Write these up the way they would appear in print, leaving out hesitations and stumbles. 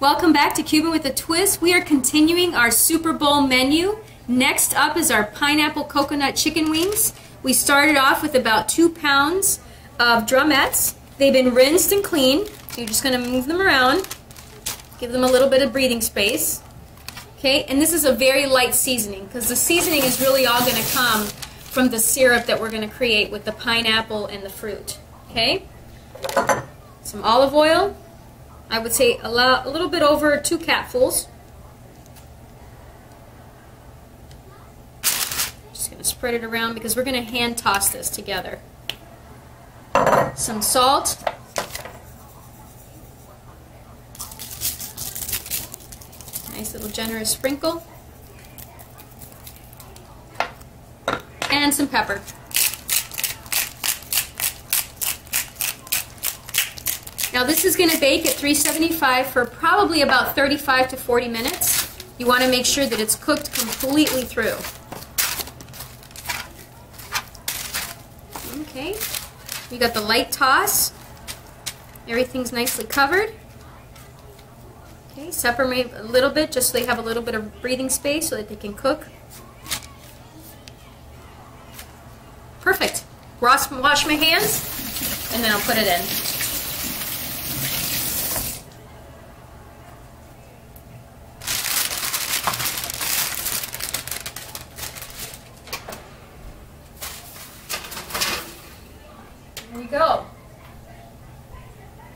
Welcome back to Cuban with a Twist. We are continuing our Super Bowl menu. Next up is our pineapple coconut chicken wings. We started off with about 2 pounds of drumettes. They've been rinsed and cleaned. You're just going to move them around, give them a little bit of breathing space. Okay, and this is a very light seasoning because the seasoning is really all going to come from the syrup that we're going to create with the pineapple and the fruit. Okay, some olive oil. I would say a little bit over 2 capfuls. Just going to spread it around because we're going to hand toss this together. Some salt. Nice little generous sprinkle. And some pepper. Now this is going to bake at 375 for probably about 35 to 40 minutes. You want to make sure that it's cooked completely through. Okay, you got the light toss. Everything's nicely covered. Okay, separate a little bit just so they have a little bit of breathing space so that they can cook. Perfect. Wash my hands and then I'll put it in. There we go.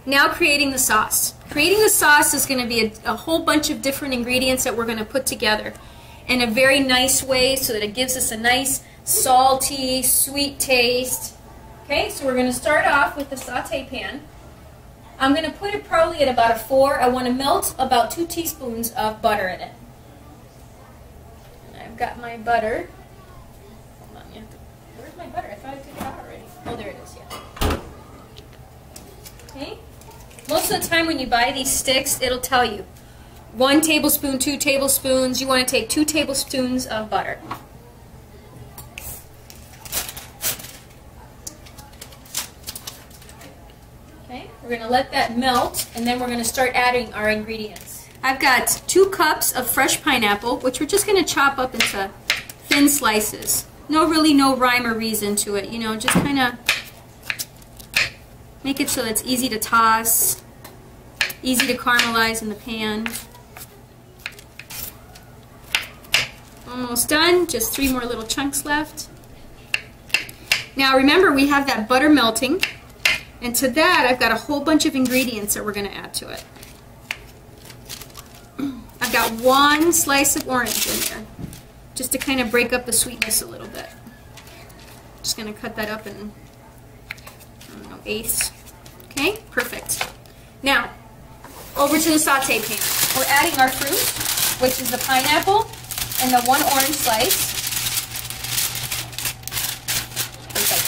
Now creating the sauce. Creating the sauce is going to be a whole bunch of different ingredients that we're going to put together in a very nice way so that it gives us a nice salty, sweet taste. Okay, so we're going to start off with the saute pan. I'm going to put it probably at about a 4. I want to melt about 2 teaspoons of butter in it. And I've got my butter. Hold on, where's my butter? I thought I took it out already. Oh, there it is, yeah. Okay. Most of the time when you buy these sticks, it'll tell you 1 tablespoon, 2 tablespoons. You want to take 2 tablespoons of butter. Okay, we're going to let that melt, and then we're going to start adding our ingredients. I've got 2 cups of fresh pineapple, which we're just going to chop up into thin slices. Really no rhyme or reason to it, you know, just kind of make it so that it's easy to toss, easy to caramelize in the pan. Almost done, just 3 more little chunks left. Now remember, we have that butter melting, and to that I've got a whole bunch of ingredients that we're going to add to it. I've got 1 slice of orange in there, just to kind of break up the sweetness a little bit. Just going to cut that up in, I don't know, eighths. Okay, perfect. Now, over to the saute pan. We're adding our fruit, which is the pineapple and the 1 orange slice. Perfect.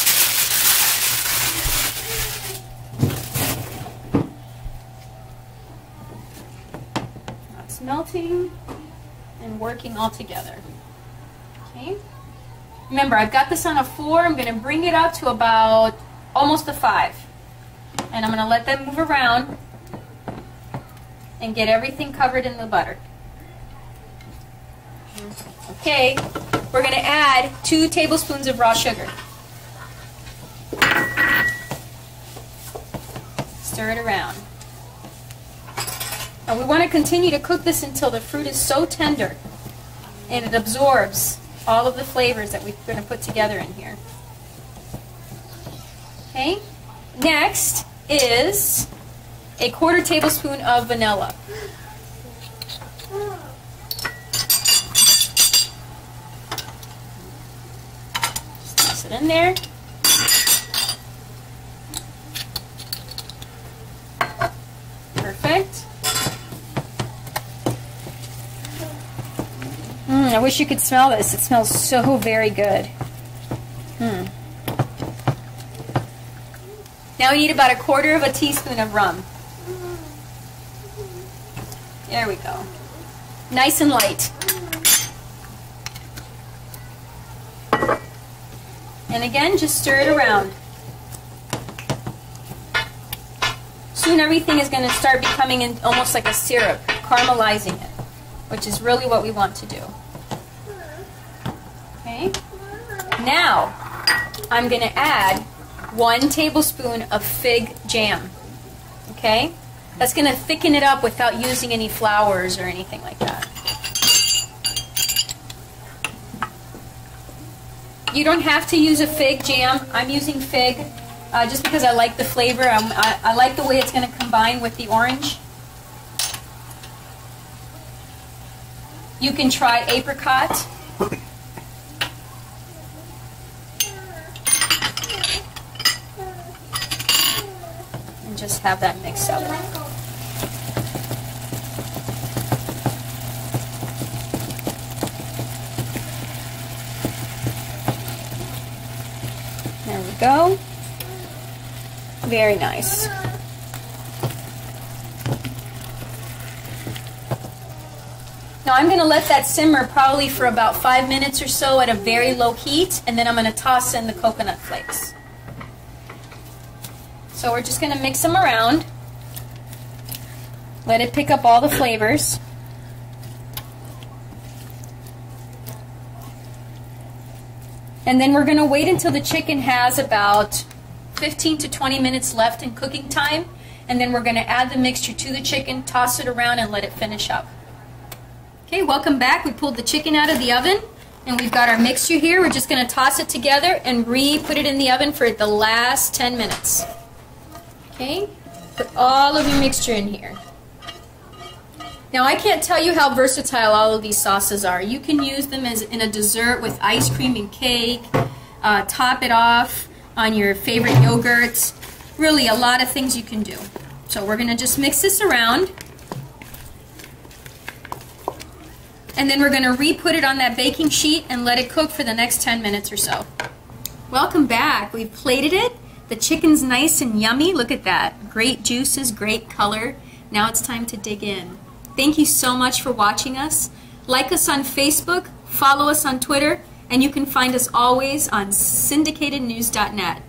That's melting and working all together. Okay. Remember, I've got this on a 4. I'm going to bring it up to about almost a 5. And I'm going to let that move around and get everything covered in the butter. Okay, we're going to add 2 tablespoons of raw sugar. Stir it around. Now we want to continue to cook this until the fruit is so tender and it absorbs all of the flavors that we're going to put together in here. Okay, next is a 1/4 tablespoon of vanilla. Just toss it in there. Perfect. I wish you could smell this. It smells so very good. Now we need about a 1/4 teaspoon of rum. There we go. Nice and light. And again, just stir it around. soon everything is going to start becoming almost like a syrup, caramelizing it, which is really what we want to do. Okay. Now, I'm going to add 1 tablespoon of fig jam. Okay? That's going to thicken it up without using any flours or anything like that. You don't have to use a fig jam. I'm using fig just because I like the flavor. I like the way it's going to combine with the orange. You can try apricot. And just have that mix up. There we go. Very nice. Now I'm going to let that simmer probably for about 5 minutes or so at a very low heat, and then I'm going to toss in the coconut flakes. So we're just going to mix them around. Let it pick up all the flavors. And then we're going to wait until the chicken has about 15 to 20 minutes left in cooking time, and then we're going to add the mixture to the chicken, toss it around, and let it finish up. Okay, welcome back. We pulled the chicken out of the oven, and we've got our mixture here. We're just going to toss it together and put it in the oven for the last 10 minutes. Okay, put all of your mixture in here. Now I can't tell you how versatile all of these sauces are. You can use them as in a dessert with ice cream and cake, top it off on your favorite yogurts. Really a lot of things you can do. So we're going to just mix this around. And then we're going to re-put it on that baking sheet and let it cook for the next 10 minutes or so. Welcome back. We've plated it. The chicken's nice and yummy. Look at that. Great juices, great color. Now it's time to dig in. Thank you so much for watching us. Like us on Facebook, follow us on Twitter, and you can find us always on syndicatednews.net.